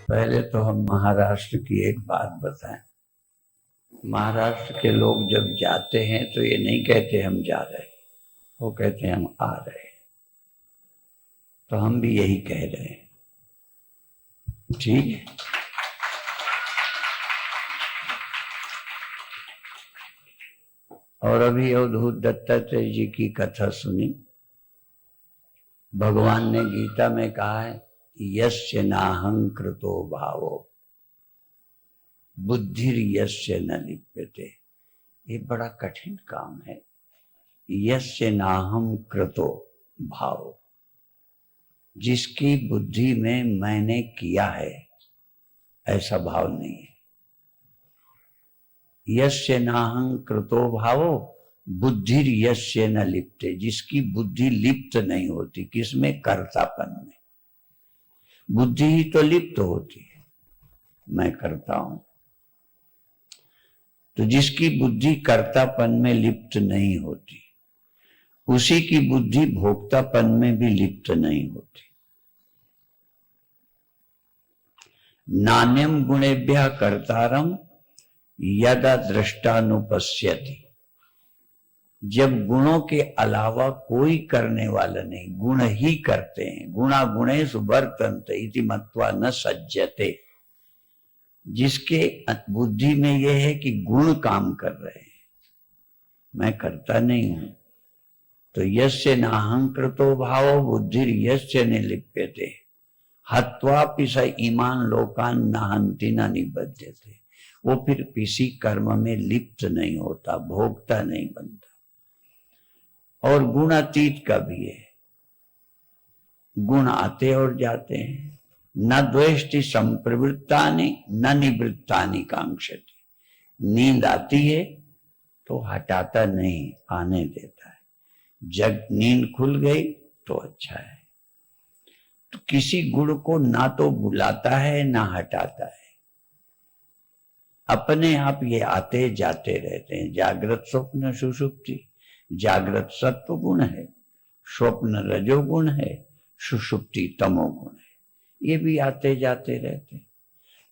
पहले तो हम महाराष्ट्र की एक बात बताएं। महाराष्ट्र के लोग जब जाते हैं तो ये नहीं कहते हम जा रहे, वो कहते हैं हम आ रहे। तो हम भी यही कह रहे हैं, ठीक है। और अभी अवधूत दत्तात्रेय जी की कथा सुनी। भगवान ने गीता में कहा है, यस्य नाहं कृतो भावो बुद्धिर यस्य न लिप्यते। ये बड़ा कठिन काम है। यस्य नाहं कृतो भावो, जिसकी बुद्धि में मैंने किया है ऐसा भाव नहीं है। यस्य नाहं कृतो भावो बुद्धिर यस्य न लिप्ते, जिसकी बुद्धि लिप्त नहीं होती। किसमें? कर्तापन में। बुद्धि ही तो लिप्त होती है, मैं करता हूं। तो जिसकी बुद्धि कर्तापन में लिप्त नहीं होती, उसी की बुद्धि भोक्तापन में भी लिप्त नहीं होती। नान्यम गुणेभ्यः कर्तारम यदा दृष्टानुपश्यति। जब गुणों के अलावा कोई करने वाला नहीं, गुण ही करते हैं। गुणा गुणेषु वर्तन्ते इति मत्वा न सज्जते। जिसके बुद्धि में यह है कि गुण काम कर रहे हैं, मैं करता नहीं हूं, तो यस्य नाहं कृतो भावो बुद्धिर यस्य न लिप्यते हत्वापि स इमान् लोकान् न हन्ति न निबध्यते। वो फिर किसी कर्म में लिप्त नहीं होता, भोगता नहीं बनता। और गुण अतीत का भी है, गुण आते और जाते हैं। न द्वेष्टि संप्रवृत्तानि न निवृत्तानि कांक्षति। नींद आती है तो हटाता नहीं, आने देता है। जब नींद खुल गई तो अच्छा है। तो किसी गुण को ना तो बुलाता है ना हटाता है, अपने आप ये आते जाते रहते हैं। जागृत स्वप्न सुषुप्ति। जागृत सत्व गुण है, स्वप्न रजोगुण है, सुषुप्ति तमोगुण है। ये भी आते जाते रहते हैं।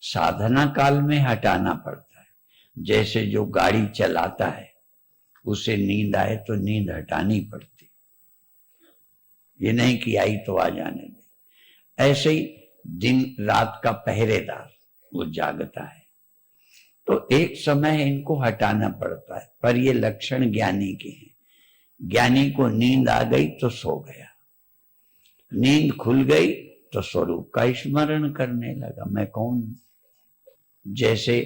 साधना काल में हटाना पड़ता है। जैसे जो गाड़ी चलाता है उसे नींद आए तो नींद हटानी पड़ती, ये नहीं कि आई तो आ जाने दे। ऐसे ही दिन रात का पहरेदार वो जागता है, तो एक समय इनको हटाना पड़ता है। पर ये लक्षण ज्ञानी के हैं। ज्ञानी को नींद आ गई तो सो गया, नींद खुल गई तो स्वरूप का स्मरण करने लगा, मैं कौन हूं। जैसे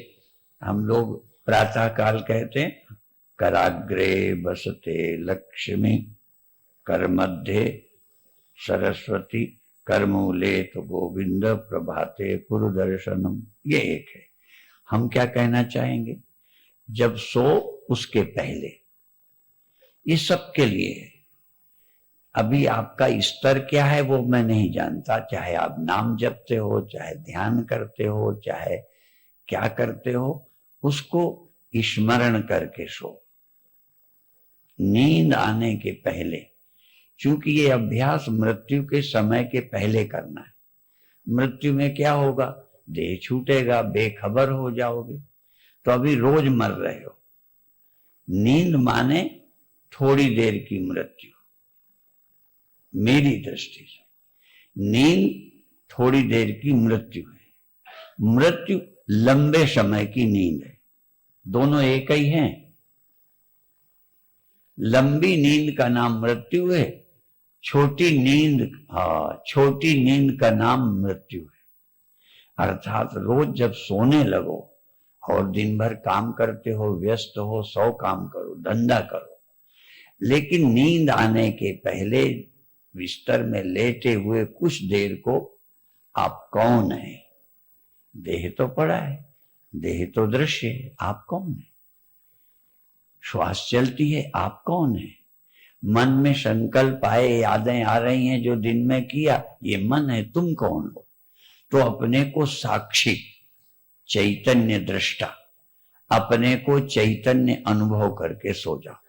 हम लोग प्रातः काल कहते हैं, कराग्रे बसते लक्ष्मी कर मध्य सरस्वती करमूले तो गोविंद प्रभाते पुरदर्शनम। ये एक है। हम क्या कहना चाहेंगे? जब सो उसके पहले। ये सबके लिए है। अभी आपका स्तर क्या है वो मैं नहीं जानता। चाहे आप नाम जपते हो, चाहे ध्यान करते हो, चाहे क्या करते हो, उसको स्मरण करके सो। नींद आने के पहले, क्योंकि ये अभ्यास मृत्यु के समय के पहले करना है। मृत्यु में क्या होगा? देह छूटेगा, बेखबर हो जाओगे। तो अभी रोज मर रहे हो। नींद माने थोड़ी देर की मृत्यु। मेरी दृष्टि से नींद थोड़ी देर की मृत्यु है, मृत्यु लंबे समय की नींद है। दोनों एक ही हैं। लंबी नींद का नाम मृत्यु है, छोटी नींद छोटी नींद का नाम मृत्यु है। अर्थात रोज जब सोने लगो और दिन भर काम करते हो, व्यस्त हो, 100 काम करो, धंधा करो, लेकिन नींद आने के पहले बिस्तर में लेटे हुए कुछ देर को आप कौन है? देह तो पड़ा है, देह तो दृश्य है, आप कौन है? श्वास चलती है, आप कौन है? मन में संकल्प आए, यादें आ रही हैं जो दिन में किया, ये मन है, तुम कौन हो? तो अपने को साक्षी, चैतन्य दृष्टा, अपने को चैतन्य अनुभव करके सो जाओ।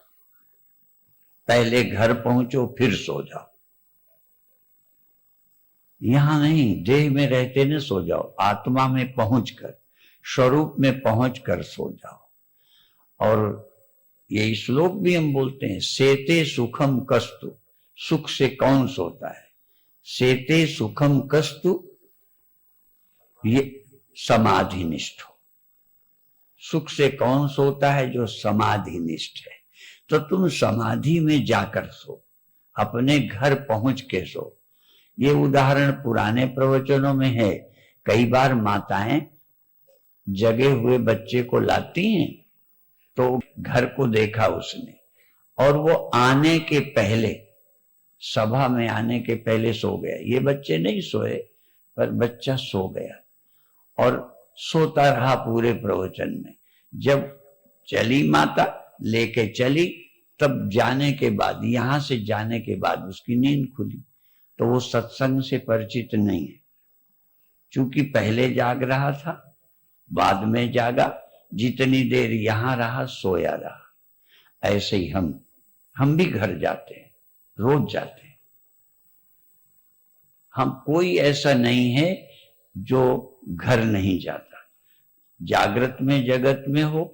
पहले घर पहुंचो फिर सो जाओ। यहां नहीं, देह में रहते न सो जाओ, आत्मा में पहुंचकर, स्वरूप में पहुंचकर सो जाओ। और ये श्लोक भी हम बोलते हैं, सेते सुखम कस्तु, सुख से कौन सोता है? सेते सुखम कस्तु, ये समाधि निष्ठ हो। सुख से कौन सोता है? जो समाधि निष्ठ है। तो तुम समाधि में जाकर सो, अपने घर पहुंच के सो। ये उदाहरण पुराने प्रवचनों में है। कई बार माताएं जगे हुए बच्चे को लाती हैं, तो घर को देखा उसने, और वो आने के पहले, सभा में आने के पहले सो गया। ये बच्चे नहीं सोए, पर बच्चा सो गया और सोता रहा पूरे प्रवचन में। जब चली माता, लेके चली, तब जाने के बाद, यहां से जाने के बाद उसकी नींद खुली। तो वो सत्संग से परिचित नहीं है, क्योंकि पहले जाग रहा था, बाद में जागा, जितनी देर यहां रहा सोया रहा। ऐसे ही हम भी घर जाते हैं, रोज जाते हैं। हम कोई ऐसा नहीं है जो घर नहीं जाता। जागृत में जगत में हो,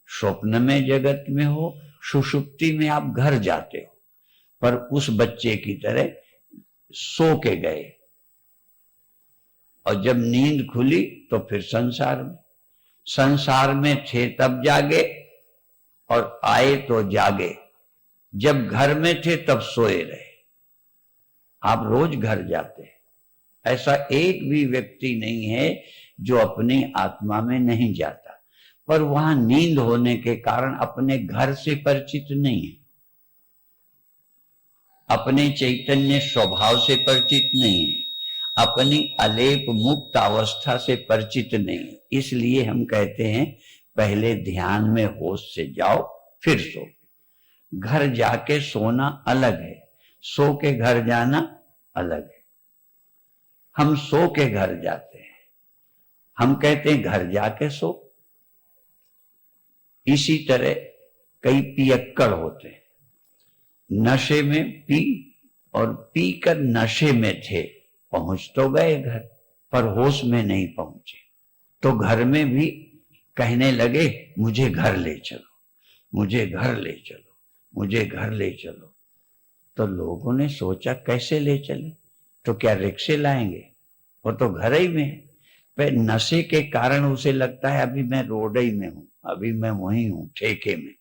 स्वप्न में जगत में हो, सुषुप्ति में आप घर जाते हो, पर उस बच्चे की तरह सो के गए, और जब नींद खुली तो फिर संसार में थे तब जागे, और आए तो जागे। जब घर में थे तब सोए रहे। आप रोज घर जाते हैं, ऐसा एक भी व्यक्ति नहीं है जो अपनी आत्मा में नहीं जाता, पर वहां नींद होने के कारण अपने घर से परिचित नहीं है, अपने चैतन्य स्वभाव से परिचित नहीं है, अपनी अलेप मुक्त अवस्था से परिचित नहीं है। इसलिए हम कहते हैं पहले ध्यान में होश से जाओ फिर सो। घर जाके सोना अलग है, सो के घर जाना अलग है। हम सो के घर जाते हैं, हम कहते हैं घर जाके सो। इसी तरह कई पियक्कड़ होते हैं, नशे में पी, और पी कर नशे में थे, पहुंच तो गए घर, पर होश में नहीं पहुंचे। तो घर में भी कहने लगे मुझे घर ले चलो, मुझे घर ले चलो, मुझे घर ले चलो। तो लोगों ने सोचा कैसे ले चले? तो क्या रिक्शे लाएंगे? वो तो घर ही में है। पर नशे के कारण उसे लगता है अभी मैं रोड ही में हूं, अभी मैं वहीं हूं ठेके में।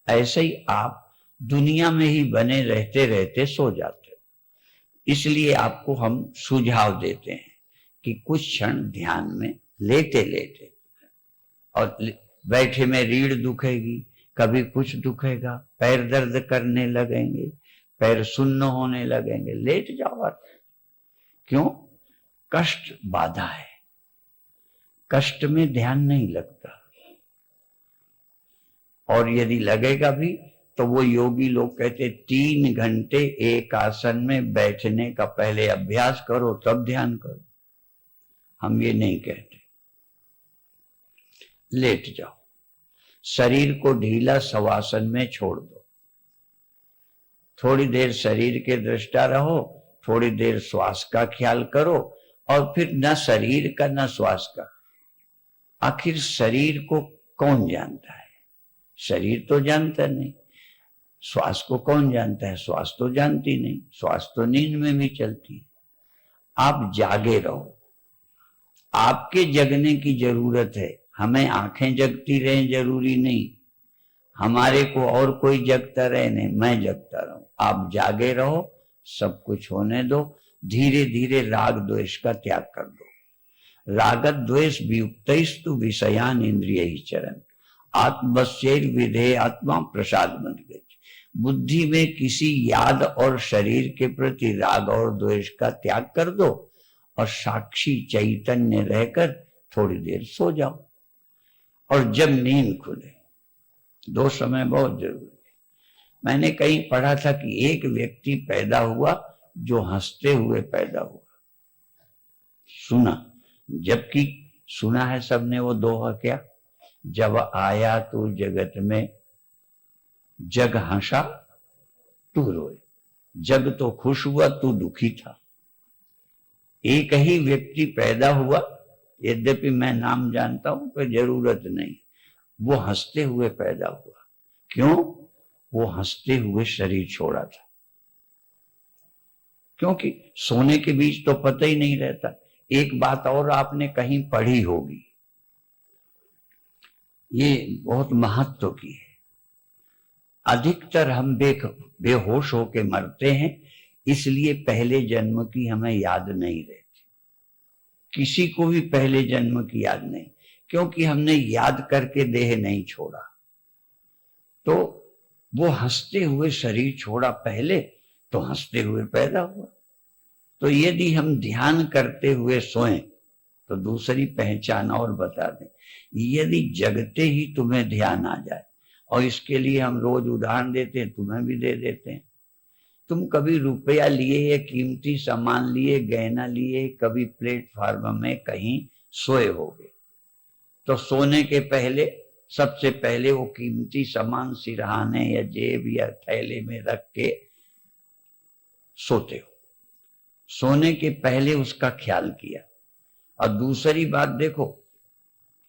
ऐसे ही आप दुनिया में ही बने रहते रहते सो जाते हो। इसलिए आपको हम सुझाव देते हैं कि कुछ क्षण ध्यान में लेते लेते, और बैठे में रीढ़ दुखेगी, कभी कुछ दुखेगा, पैर दर्द करने लगेंगे, पैर सुन्न होने लगेंगे, लेट जाओ। क्यों? कष्ट बाधा है, कष्ट में ध्यान नहीं लगता। और यदि लगेगा भी तो वो योगी लोग कहते 3 घंटे एक आसन में बैठने का पहले अभ्यास करो तब ध्यान करो। हम ये नहीं कहते। लेट जाओ, शरीर को ढीला शवासन में छोड़ दो, थोड़ी देर शरीर के दृष्टा रहो, थोड़ी देर श्वास का ख्याल करो, और फिर न शरीर का न श्वास का। आखिर शरीर को कौन जानता है? शरीर तो जानता नहीं। श्वास को कौन जानता है? श्वास तो जानती नहीं। श्वास तो नींद में भी चलती है। आप जागे रहो, आपके जगने की जरूरत है। हमें आंखें जगती रहें जरूरी नहीं, हमारे को और कोई जगता रहे नहीं, मैं जगता रहूं। आप जागे रहो, सब कुछ होने दो। धीरे धीरे राग द्वेष का त्याग कर दो। रागत द्वेष वियुक्तस्तु विषयान इंद्रिय चरण, आत्मवश्यैर विधेय आत्मा प्रसाद बन गए। बुद्धि में किसी याद और शरीर के प्रति राग और द्वेष का त्याग कर दो, और साक्षी चैतन्य रहकर थोड़ी देर सो जाओ। और जब नींद खुले, 2 समय बहुत जरूरी है। मैंने कहीं पढ़ा था कि एक व्यक्ति पैदा हुआ जो हंसते हुए पैदा हुआ, सुना, जबकि सुना है सबने वो दोहा क्या, जब आया तू जगत में जग हंसा तू रोए, जग तो खुश हुआ तू दुखी था। एक ही व्यक्ति पैदा हुआ, यद्यपि मैं नाम जानता हूं पर जरूरत नहीं, वो हंसते हुए पैदा हुआ। क्यों? वो हंसते हुए शरीर छोड़ा था, क्योंकि सोने के बीच तो पता ही नहीं रहता। एक बात और आपने कहीं पढ़ी होगी, ये बहुत महत्व की है। अधिकतर हम बेहोश होके मरते हैं, इसलिए पहले जन्म की हमें याद नहीं रहती। किसी को भी पहले जन्म की याद नहीं, क्योंकि हमने याद करके देह नहीं छोड़ा। तो वो हंसते हुए शरीर छोड़ा पहले, तो हंसते हुए पैदा हुआ। तो यदि हम ध्यान करते हुए सोएं तो दूसरी पहचान और बता दें। यदि जगते ही तुम्हें ध्यान आ जाए, और इसके लिए हम रोज उदाहरण देते हैं, तुम्हें भी दे देते हैं। तुम कभी रुपया लिए या कीमती सामान लिए, गहना लिए, कभी प्लेटफार्म में कहीं सोए होगे, तो सोने के पहले सबसे पहले वो कीमती सामान सिरहाने या जेब या थैले में रख के सोते हो। सोने के पहले उसका ख्याल किया। और दूसरी बात देखो,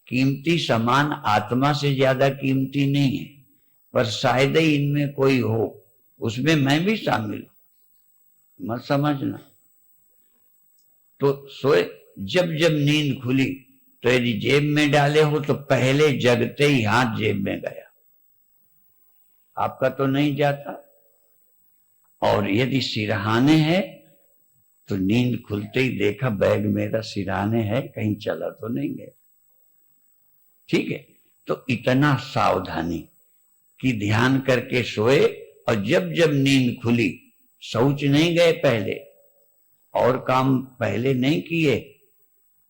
कीमती सामान आत्मा से ज्यादा कीमती नहीं है, पर शायद ही इनमें कोई हो, उसमें मैं भी शामिल हूं, मत समझना। तो सोए, जब जब नींद खुली तो यदि जेब में डाले हो तो पहले जगते ही हाथ जेब में गया, आपका तो नहीं जाता। और यदि सिरहाने है तो नींद खुलते ही देखा बैग मेरा सिरहाने है, कहीं चला तो नहीं गया। ठीक है, तो इतना सावधानी कि ध्यान करके सोए, और जब जब नींद खुली, शौच नहीं गए पहले, और काम पहले नहीं किए,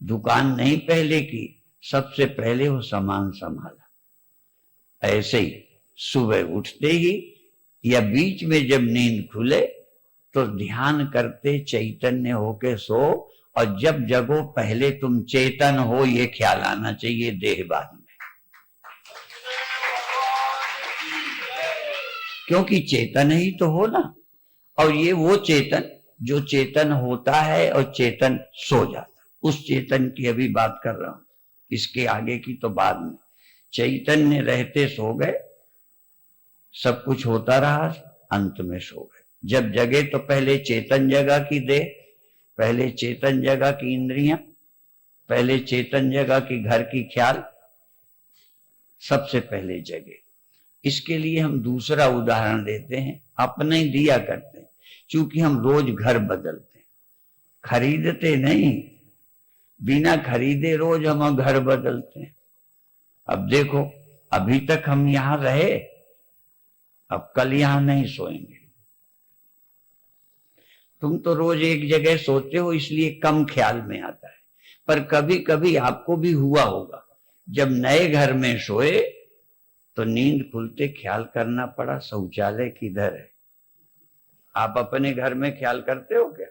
दुकान नहीं पहले की, सबसे पहले वो सामान संभाला। ऐसे ही सुबह उठते ही या बीच में जब नींद खुले तो ध्यान करते चैतन्य होके सो, और जब जगो पहले तुम चेतन हो, ये ख्याल आना चाहिए, देह बाद में। क्योंकि चेतन ही तो हो ना, और ये वो चेतन जो चेतन होता है और चेतन सो जाता, उस चेतन की अभी बात कर रहा हूं, इसके आगे की तो बाद में। चैतन्य रहते सो गए, सब कुछ होता रहा, अंत में सो गए। जब जगे तो पहले चेतन जगह की देह, पहले चेतन जगह की इंद्रियां, पहले चेतन जगह की घर की ख्याल, सबसे पहले जगे। इसके लिए हम दूसरा उदाहरण देते हैं, अपने दिया करते हैं। क्योंकि हम रोज घर बदलते हैं, खरीदते नहीं, बिना खरीदे रोज हम घर बदलते हैं। अब देखो, अभी तक हम यहां रहे, अब कल यहां नहीं सोएंगे। तुम तो रोज एक जगह सोते हो, इसलिए कम ख्याल में आता है, पर कभी कभी आपको भी हुआ होगा, जब नए घर में सोए तो नींद खुलते ख्याल करना पड़ा शौचालय किधर है। आप अपने घर में ख्याल करते हो क्या?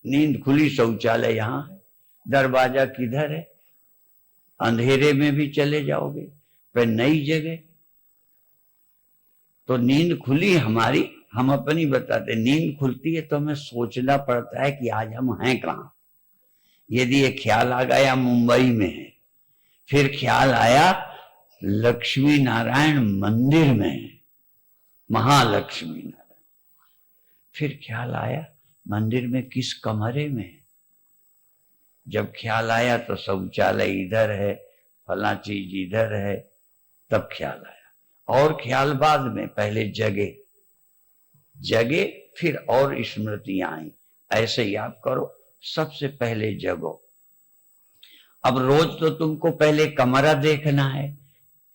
नींद खुली शौचालय यहां है, दरवाजा किधर है, अंधेरे में भी चले जाओगे, पर नई जगह। तो नींद खुली हमारी, हम अपनी बताते, नींद खुलती है तो हमें सोचना पड़ता है कि आज हम हैं कहां। यदि ये ख्याल आ गया मुंबई में है, फिर ख्याल आया लक्ष्मी नारायण मंदिर में है, महालक्ष्मी नारायण, फिर ख्याल आया मंदिर में किस कमरे में है। जब ख्याल आया तो शौचालय इधर है, फला चीज इधर है, तब ख्याल आया। और ख्याल बाद में, पहले जगे, जगे फिर और स्मृतियां आई। ऐसे ही आप करो, सबसे पहले जगो। अब रोज तो तुमको पहले कमरा देखना है,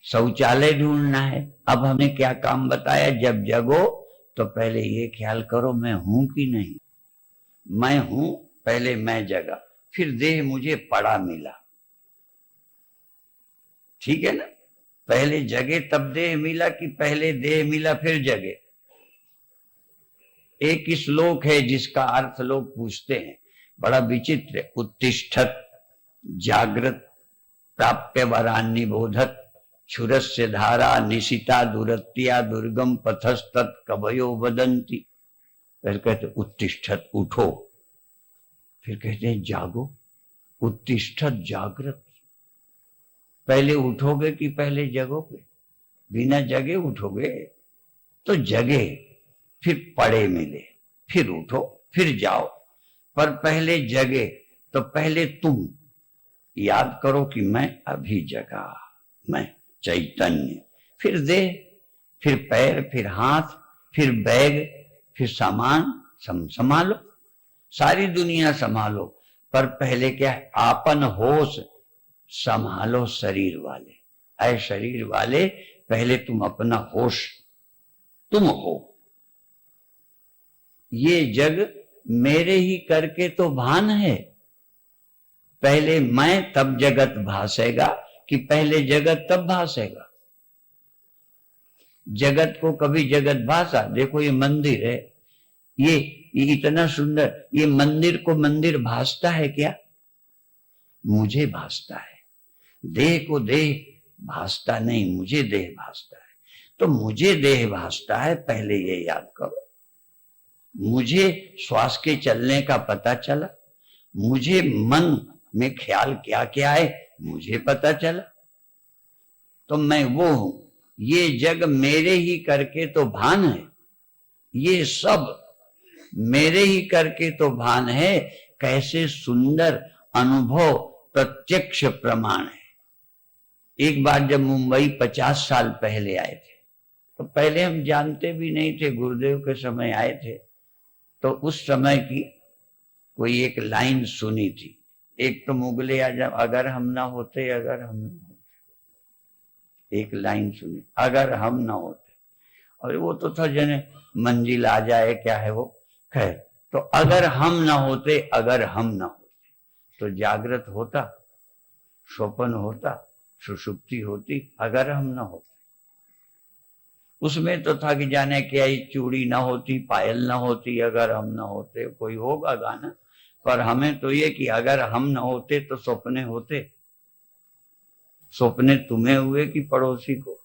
शौचालय ढूंढना है। अब हमने क्या काम बताया, जब जगो तो पहले ये ख्याल करो मैं हूं कि नहीं। मैं हूं, पहले मैं जगा, फिर देह मुझे पड़ा मिला। ठीक है ना, पहले जगे तब देह मिला, कि पहले देह मिला फिर जगे। एक श्लोक है जिसका अर्थ लोग पूछते हैं, बड़ा विचित्र है। उत्तिष्ठत जागृत प्राप्य वरान्निबोधत क्षुरस्य धारा निशिता दुरत्या दुर्गम पथस्तत् कवयो वदन्ति। फिर कहते उत्तिष्ठत, उठो। फिर कहते हैं जागो, उत्तिष्ठत जागृत। पहले उठोगे कि पहले जगोगे? बिना जगे उठोगे तो जगे, फिर पड़े मिले, फिर उठो, फिर जाओ। पर पहले जगे तो पहले तुम याद करो कि मैं अभी जगा, मैं चैतन्य। फिर देह, फिर पैर, फिर हाथ, फिर बैग, फिर सामान संभालो, सारी दुनिया संभालो। पर पहले क्या है? आपन होश संभालो शरीर वाले। ऐ शरीर वाले, पहले तुम अपना होश, तुम हो। ये जग मेरे ही करके तो भान है। पहले मैं तब जगत भासेगा कि पहले जगत तब भासेगा? जगत को कभी जगत भासा? देखो ये मंदिर है, ये इतना सुंदर, ये मंदिर को मंदिर भासता है क्या? मुझे भासता है। देह को देह भासता नहीं, मुझे देह भासता है। तो मुझे देह भासता है, पहले ये याद करो। मुझे श्वास के चलने का पता चला, मुझे मन में ख्याल क्या क्या है मुझे पता चला, तो मैं वो हूं। ये जग मेरे ही करके तो भान है, ये सब मेरे ही करके तो भान है। कैसे सुंदर अनुभव, प्रत्यक्ष प्रमाण है। एक बार जब मुंबई 50 साल पहले आए थे, तो पहले हम जानते भी नहीं थे, गुरुदेव के समय आए थे। तो उस समय की कोई एक लाइन सुनी थी, एक तो मुगले आजम, अगर हम ना होते, अगर हम ना होते। एक लाइन सुनी, अगर हम ना होते। और वो तो था जने मंजिल आ जाए, क्या है वो, खैर। तो अगर हम ना होते, अगर हम ना होते तो जागृत होता, स्वप्न होता, सुषुप्ति होती। अगर हम ना होते, उसमें तो था कि जाने क्या ही चूड़ी ना होती, पायल ना होती, अगर हम ना होते। कोई होगा गाना, पर हमें तो ये कि अगर हम ना होते तो सपने होते। सपने तुम्हें हुए कि पड़ोसी को?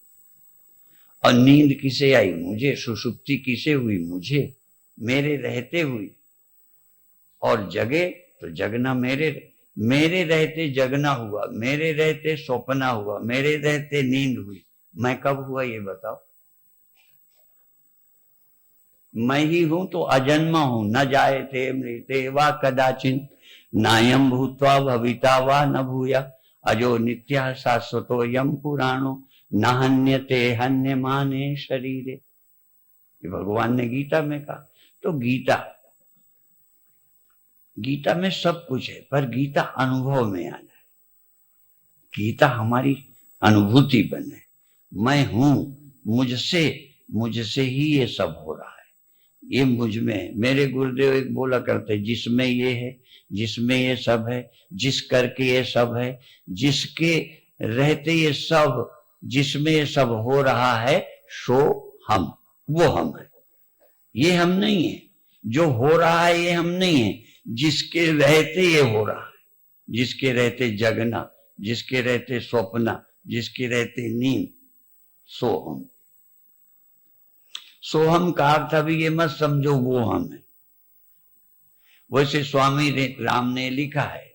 और नींद किसे आई? मुझे। सुषुप्ति किसे हुई? मुझे। मेरे रहते हुई। और जगे तो जगना मेरे रहते जगना हुआ, मेरे रहते सपना हुआ, मेरे रहते नींद हुई। मैं कब हुआ ये बताओ? मैं ही हूं तो अजन्मा हूं। न जायते मृते वा कदाचिन, नायम भूत्वा भविता वा न भूया, अजो नित्य शाश्वतो यम पुराणो, न हन्यते हन्यमाने शरीरे। ये भगवान ने गीता में कहा। तो गीता में सब कुछ है, पर गीता अनुभव में आ जाए, गीता हमारी अनुभूति बने। मैं हूं, मुझसे ही ये सब हो रहा है, ये मुझ में। मेरे गुरुदेव एक बोला करते, जिसमें ये है, जिसमें ये सब है, जिस करके ये सब है, जिसके रहते ये सब, जिसमें ये सब हो रहा है, सो हम, वो हम है। ये हम नहीं है, जो हो रहा है ये हम नहीं है, जिसके रहते ये हो रहा है, जिसके रहते जगना, जिसके रहते स्वप्ना, जिसके रहते नींद, सो हम। सोहम का अर्थ अभी ये मत समझो वो हम है। वैसे स्वामी राम ने लिखा है,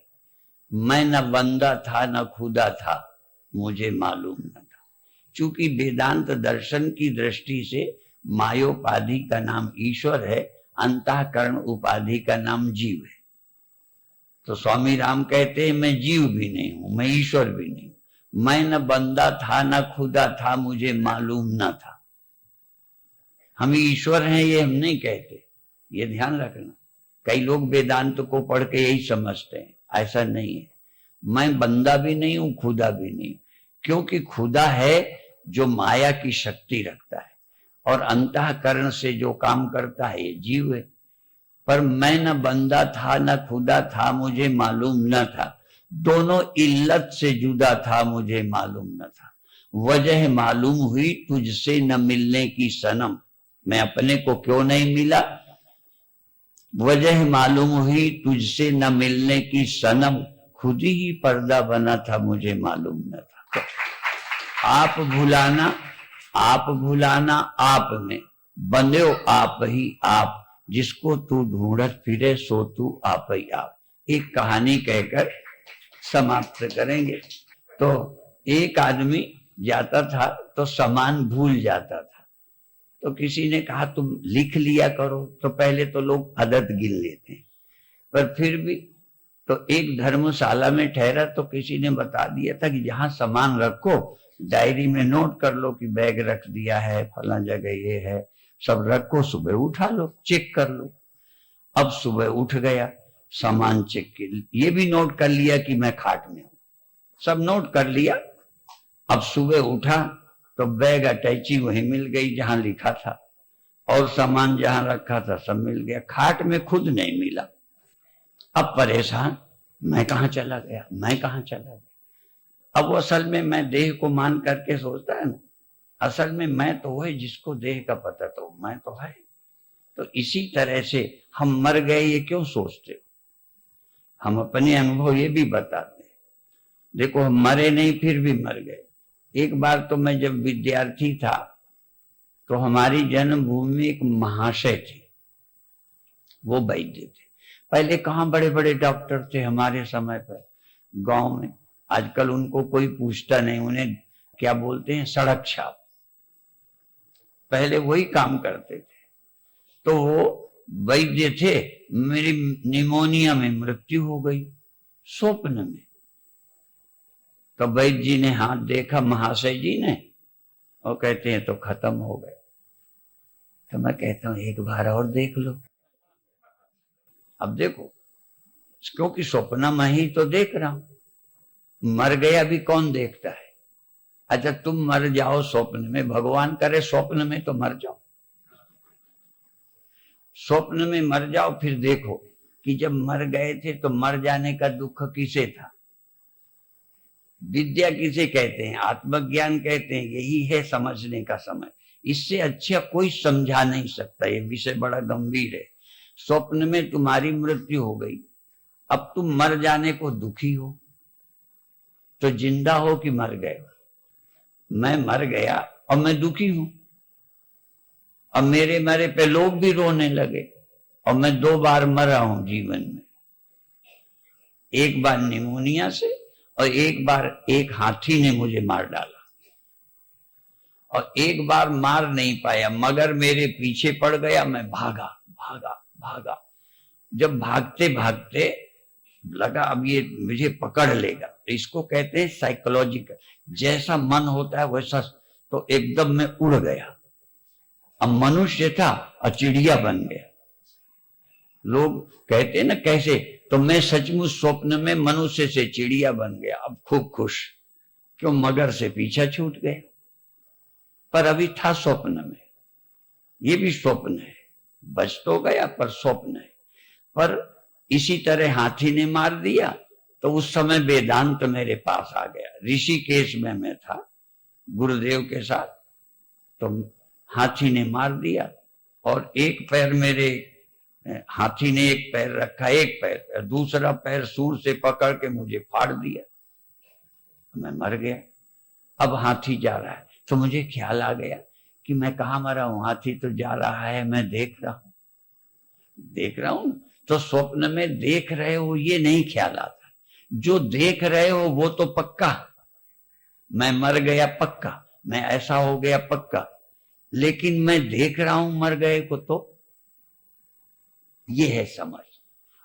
मैं न बंदा था न खुदा था, मुझे मालूम न था। चूंकि वेदांत दर्शन की दृष्टि से मायोपाधि का नाम ईश्वर है, अंतःकरण उपाधि का नाम जीव है। तो स्वामी राम कहते हैं मैं जीव भी नहीं हूं, मैं ईश्वर भी नहीं हूं। मैं न बंदा था न खुदा था, मुझे मालूम न था। हम ईश्वर हैं ये हम नहीं कहते, ये ध्यान रखना। कई लोग वेदांत को पढ़ के यही समझते हैं, ऐसा नहीं है। मैं बंदा भी नहीं हूं, खुदा भी नहीं, क्योंकि खुदा है जो माया की शक्ति रखता है, और अंतःकरण से जो काम करता है ये जीव है। पर मैं न बंदा था न खुदा था, मुझे मालूम न था। दोनों इल्लत से जुदा था, मुझे मालूम न था। वजह मालूम हुई तुझसे न मिलने की सनम, मैं अपने को क्यों नहीं मिला? वजह मालूम हुई तुझसे न मिलने की सनम, खुद ही पर्दा बना था, मुझे मालूम न था। आप भुलाना, आप भुलाना आप में, बंदे हो आप ही आप, जिसको तू ढूंढत फिरे सो तू आप ही आप। एक कहानी कहकर समाप्त करेंगे। तो एक आदमी जाता था तो सामान भूल जाता था, तो किसी ने कहा तुम लिख लिया करो। तो पहले तो लोग आदत गिन लेते हैं, पर फिर भी तो एक धर्मशाला में ठहरा तो किसी ने बता दिया था कि जहां सामान रखो डायरी में नोट कर लो कि बैग रख दिया है, फला जगह ये है, सब रखो, सुबह उठा लो, चेक कर लो। अब सुबह उठ गया, सामान चेक किया, ये भी नोट कर लिया कि मैं खाट में हूं, सब नोट कर लिया। अब सुबह उठा तो बैग अटैची वहीं मिल गई जहां लिखा था, और सामान जहां रखा था सब मिल गया, खाट में खुद नहीं मिला। अब परेशान, मैं कहां चला गया, मैं कहां चला गया। अब वो असल में मैं देह को मान करके सोचता है ना, असल में मैं तो वही जिसको देह का पता, तो मैं तो है। तो इसी तरह से हम मर गए ये क्यों सोचते हो, हम अपने अनुभव ये भी बताते हैं। देखो हम मरे नहीं फिर भी मर गए। एक बार तो मैं जब विद्यार्थी था तो हमारी जन्मभूमि में एक महाशय थे, वो वैद्य थे। पहले कहाँ बड़े बड़े डॉक्टर थे हमारे समय पर गांव में, आजकल उनको कोई पूछता नहीं, उन्हें क्या बोलते हैं, सड़क छाप। पहले वही काम करते थे। तो वो वैद्य थे, मेरी निमोनिया में मृत्यु हो गई स्वप्न में। तो वैद्य जी ने हाथ देखा महाशय जी ने, और कहते हैं तो खत्म हो गए। तो मैं कहता हूं एक बार और देख लो। अब देखो, क्योंकि स्वप्न में ही तो देख रहा हूं, मर गया भी कौन देखता है। अच्छा तुम मर जाओ स्वप्न में, भगवान करे स्वप्न में तो मर जाओ, स्वप्न में मर जाओ, फिर देखो कि जब मर गए थे तो मर जाने का दुख किसे था। विद्या किसे कहते हैं, आत्मज्ञान कहते हैं। यही है समझने का समय, इससे अच्छा कोई समझा नहीं सकता। ये विषय बड़ा गंभीर है। स्वप्न में तुम्हारी मृत्यु हो गई, अब तुम मर जाने को दुखी हो, तो जिंदा हो कि मर गए। मैं मर गया और मैं दुखी हूं। अब मेरे मरे पे लोग भी रोने लगे, और मैं 2 बार मरा हूं जीवन में, एक बार निमोनिया से और एक बार एक हाथी ने मुझे मार डाला, और एक बार मार नहीं पाया मगर मेरे पीछे पड़ गया। मैं भागा भागा भागा, जब भागते भागते लगा अब ये मुझे पकड़ लेगा। तो इसको कहते हैं साइकोलॉजिकल, जैसा मन होता है वैसा। तो एकदम मैं उड़ गया, अब मनुष्य था और चिड़िया बन गया। लोग कहते हैं ना कैसे, तो मैं सचमुच स्वप्न में मनुष्य से चिड़िया बन गया। अब खूब खुश, क्यों, मगर से पीछा छूट गया। पर अभी था स्वप्न में, ये भी स्वप्न है, बच तो गया पर स्वप्न है। पर इसी तरह हाथी ने मार दिया, तो उस समय वेदांत मेरे पास आ गया। ऋषिकेश में मैं था गुरुदेव के साथ, तो हाथी ने मार दिया, और एक पैर मेरे, हाथी ने एक पैर रखा, एक पैर, दूसरा पैर सूर से पकड़ के मुझे फाड़ दिया, मैं मर गया। अब हाथी जा रहा है, तो मुझे ख्याल आ गया कि मैं कहाँ मरा हूं, हाथी तो जा रहा है, मैं देख रहा हूं। तो स्वप्न में देख रहे हो ये नहीं ख्याल आता, जो देख रहे हो वो तो पक्का, मैं मर गया पक्का, मैं ऐसा हो गया पक्का, लेकिन मैं देख रहा हूं मर गए को, तो ये है समझ।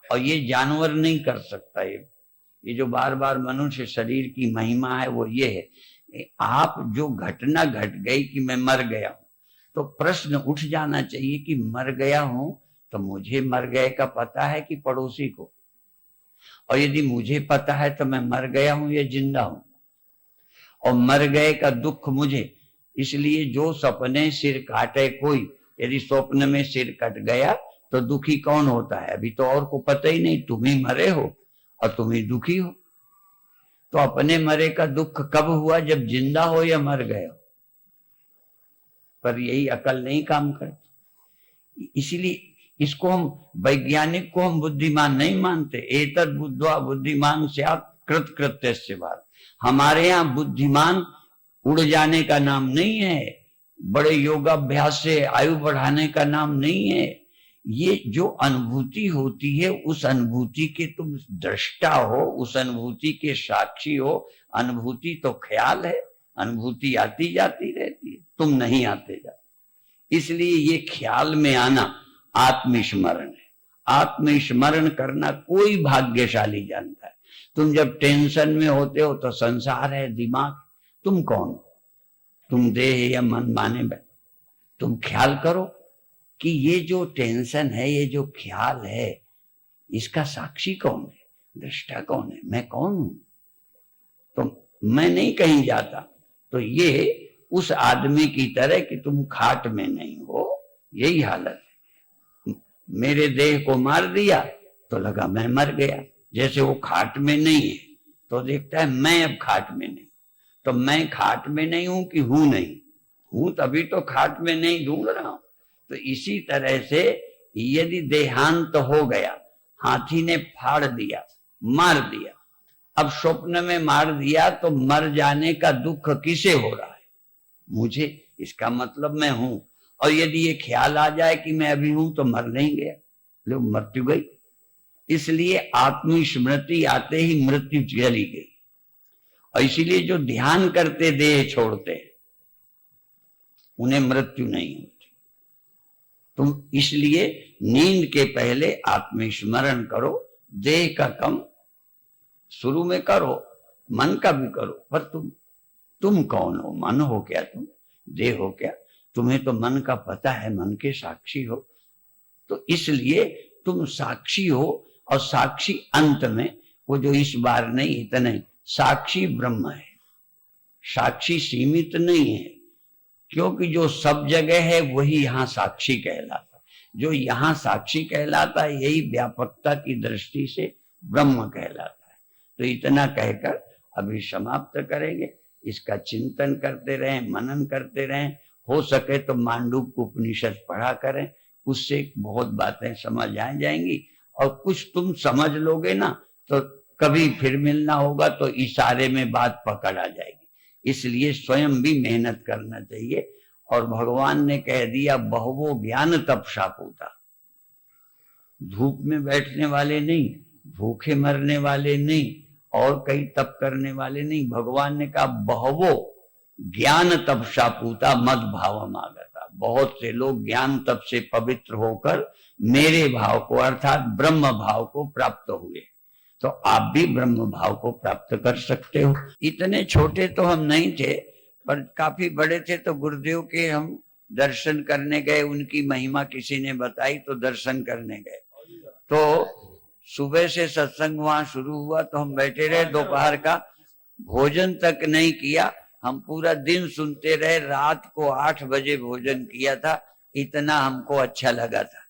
और ये जानवर नहीं कर सकता। ये जो बार बार मनुष्य शरीर की महिमा है वो ये है, आप जो घटना घट गई कि मैं मर गया हूं, तो प्रश्न उठ जाना चाहिए कि मर गया हूं तो मुझे मर गए का पता है कि पड़ोसी को, और यदि मुझे पता है तो मैं मर गया हूं या जिंदा हूं, और मर गए का दुख मुझे। इसलिए जो सपने सिर काटे कोई, यदि स्वप्न में सिर कट गया तो दुखी कौन होता है, अभी तो और को पता ही नहीं, तुम ही मरे हो और तुम ही दुखी हो। तो अपने मरे का दुख कब हुआ, जब जिंदा हो या मर गए हो। पर यही अकल नहीं काम करती, इसलिए इसको हम, वैज्ञानिक को हम बुद्धिमान नहीं मानते। एतद् बुद्ध्वा बुद्धिमान स्यात् कृत कृत्यस्य भारत। हमारे यहाँ बुद्धिमान उड़ जाने का नाम नहीं है, बड़े योगाभ्यास से आयु बढ़ाने का नाम नहीं है। ये जो अनुभूति होती है, उस अनुभूति के तुम दृष्टा हो, उस अनुभूति के साक्षी हो। अनुभूति तो ख्याल है, अनुभूति आती जाती रहती है, तुम नहीं आते जाते। इसलिए ये ख्याल में आना आत्मस्मरण है। आत्मस्मरण करना कोई भाग्यशाली जानता है। तुम जब टेंशन में होते हो तो संसार है, दिमाग, तुम कौन हो? तुम देह या मन माने बैठ। तुम ख्याल करो कि ये जो टेंशन है, ये जो ख्याल है, इसका साक्षी कौन है, दृष्टा कौन है? मैं कौन हूं? तो मैं नहीं कहीं जाता। तो ये उस आदमी की तरह कि तुम खाट में नहीं हो, यही हालत है। मेरे देह को मार दिया तो लगा मैं मर गया। जैसे वो खाट में नहीं है तो देखता है मैं अब खाट में नहीं। तो मैं खाट में नहीं हूं कि हूं नहीं? हूं तभी तो खाट में नहीं ढूंढ रहा हूं। तो इसी तरह से यदि देहांत हो गया, हाथी ने फाड़ दिया, मार दिया, अब स्वप्न में मार दिया तो मर जाने का दुख किसे हो रहा है? मुझे। इसका मतलब मैं हूं। और यदि ये ख्याल आ जाए कि मैं अभी हूं तो मर नहीं गया, लो मृत्यु गई। इसलिए आत्मस्मृति आते ही मृत्यु चली गई। और इसीलिए जो ध्यान करते देह छोड़ते हैं उन्हें मृत्यु नहीं होती। तुम इसलिए नींद के पहले आत्मस्मरण करो। देह का कम शुरू में करो, मन का भी करो, पर तुम कौन हो? मन हो क्या तुम? देह हो क्या? तुम्हें तो मन का पता है, मन के साक्षी हो। तो इसलिए तुम साक्षी हो। और साक्षी अंत में वो जो इस बार नहीं, इतना ही साक्षी ब्रह्म है। साक्षी सीमित नहीं है, क्योंकि जो सब जगह है वही यहां साक्षी कहलाता। जो यहां साक्षी कहलाता है यही व्यापकता की दृष्टि से ब्रह्म कहलाता है। तो इतना कहकर अभी समाप्त करेंगे। इसका चिंतन करते रहें, मनन करते रहें। हो सके तो मांडूक्य उपनिषद पढ़ा करें, उससे बहुत बातें समझ आ जाएंगी। और कुछ तुम समझ लोगे ना तो कभी फिर मिलना होगा तो इशारे में बात पकड़ आ जाएगी। इसलिए स्वयं भी मेहनत करना चाहिए। और भगवान ने कह दिया बहुवो ज्ञान तपसा पूता। धूप में बैठने वाले नहीं, भूखे मरने वाले नहीं, और कई तप करने वाले नहीं। भगवान ने कहा बहुवो ज्ञान तपसा पूता मद भावम आगता। बहुत से लोग ज्ञान तप से पवित्र होकर मेरे भाव को अर्थात ब्रह्म भाव को प्राप्त हुए। तो आप भी ब्रह्म भाव को प्राप्त कर सकते हो। इतने छोटे तो हम नहीं थे, पर काफी बड़े थे। तो गुरुदेव के हम दर्शन करने गए, उनकी महिमा किसी ने बताई तो दर्शन करने गए। तो सुबह से सत्संग वहां शुरू हुआ तो हम बैठे रहे, दोपहर का भोजन तक नहीं किया। हम पूरा दिन सुनते रहे। रात को 8 बजे भोजन किया था। इतना हमको अच्छा लगा था।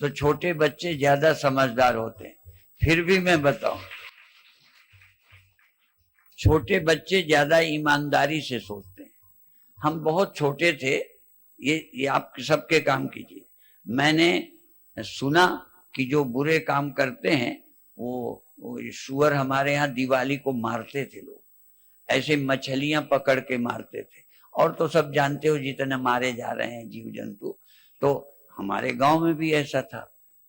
तो छोटे बच्चे ज्यादा समझदार होते हैं। फिर भी मैं बताऊं, छोटे बच्चे ज्यादा ईमानदारी से सोचते हैं। हम बहुत छोटे थे, ये आप सबके काम कीजिए। मैंने सुना कि जो बुरे काम करते हैं वो सुअर हमारे यहाँ दिवाली को मारते थे लोग, ऐसे मछलियां पकड़ के मारते थे। और तो सब जानते हो जितने मारे जा रहे हैं जीव जंतु। तो हमारे गांव में भी ऐसा था।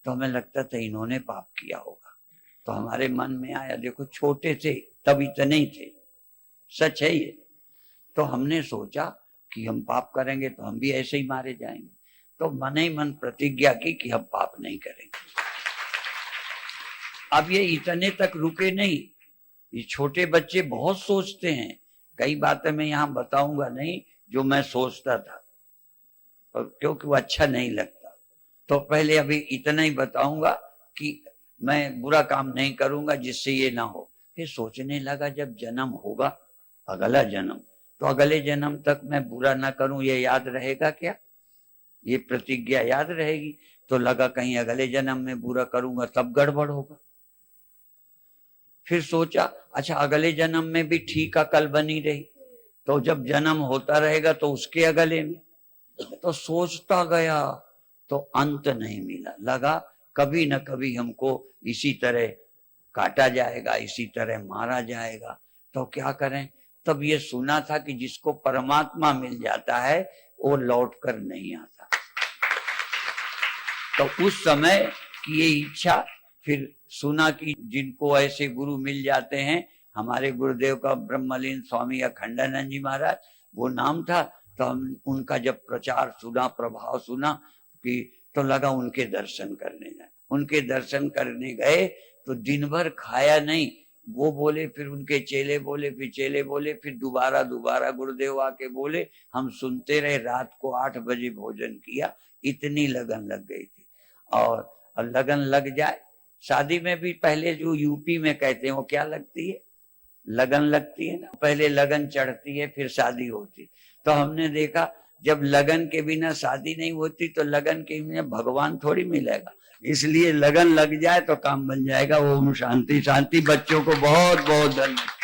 तो हमें लगता था इन्होंने पाप किया होगा। तो हमारे मन में आया, देखो छोटे थे तब इतने ही थे, सच है ये। तो हमने सोचा कि हम पाप करेंगे तो हम भी ऐसे ही मारे जाएंगे। तो मन ही मन प्रतिज्ञा की कि हम पाप नहीं करेंगे। अब ये इतने तक रुके नहीं। ये छोटे बच्चे बहुत सोचते हैं। कई बातें मैं यहाँ बताऊंगा नहीं जो मैं सोचता था, और क्योंकि वो अच्छा नहीं लगता। तो पहले अभी इतना ही बताऊंगा कि मैं बुरा काम नहीं करूंगा जिससे ये ना हो। फिर सोचने लगा जब जन्म होगा, अगला जन्म, तो अगले जन्म तक मैं बुरा ना करूं ये याद रहेगा क्या? ये प्रतिज्ञा याद रहेगी? तो लगा कहीं अगले जन्म में बुरा करूंगा तब गड़बड़ होगा। फिर सोचा अच्छा अगले जन्म में भी ठीक अकल बनी रही, तो जब जन्म होता रहेगा तो उसके अगले में। तो सोचता गया तो अंत नहीं मिला। लगा कभी न कभी हमको इसी तरह काटा जाएगा, इसी तरह मारा जाएगा। तो क्या करें? तब ये सुना था कि जिसको परमात्मा मिल जाता है वो लौट कर नहीं आता। तो उस समय की ये इच्छा, फिर सुना कि जिनको ऐसे गुरु मिल जाते हैं, हमारे गुरुदेव का ब्रह्मलीन स्वामी अखंडानंद जी महाराज वो नाम था। तो हम उनका जब प्रचार सुना, प्रभाव सुना कि तो लगा उनके दर्शन करने जाए। उनके दर्शन करने गए तो दिन भर खाया नहीं। वो बोले, फिर उनके चेले बोले, फिर चेले बोले, फिर दोबारा गुरुदेव आके बोले, हम सुनते रहे। रात को 8 बजे भोजन किया। इतनी लगन लग गई थी। और लगन लग जाए, शादी में भी पहले जो यूपी में कहते हैं वो क्या लगती है, लगन लगती है ना। पहले लगन चढ़ती है फिर शादी होती। तो हमने देखा जब लगन के बिना शादी नहीं होती तो लगन के बिना भगवान थोड़ी मिलेगा। इसलिए लगन लग जाए तो काम बन जाएगा। ओम शांति शांति। बच्चों को बहुत बहुत धन्यवाद।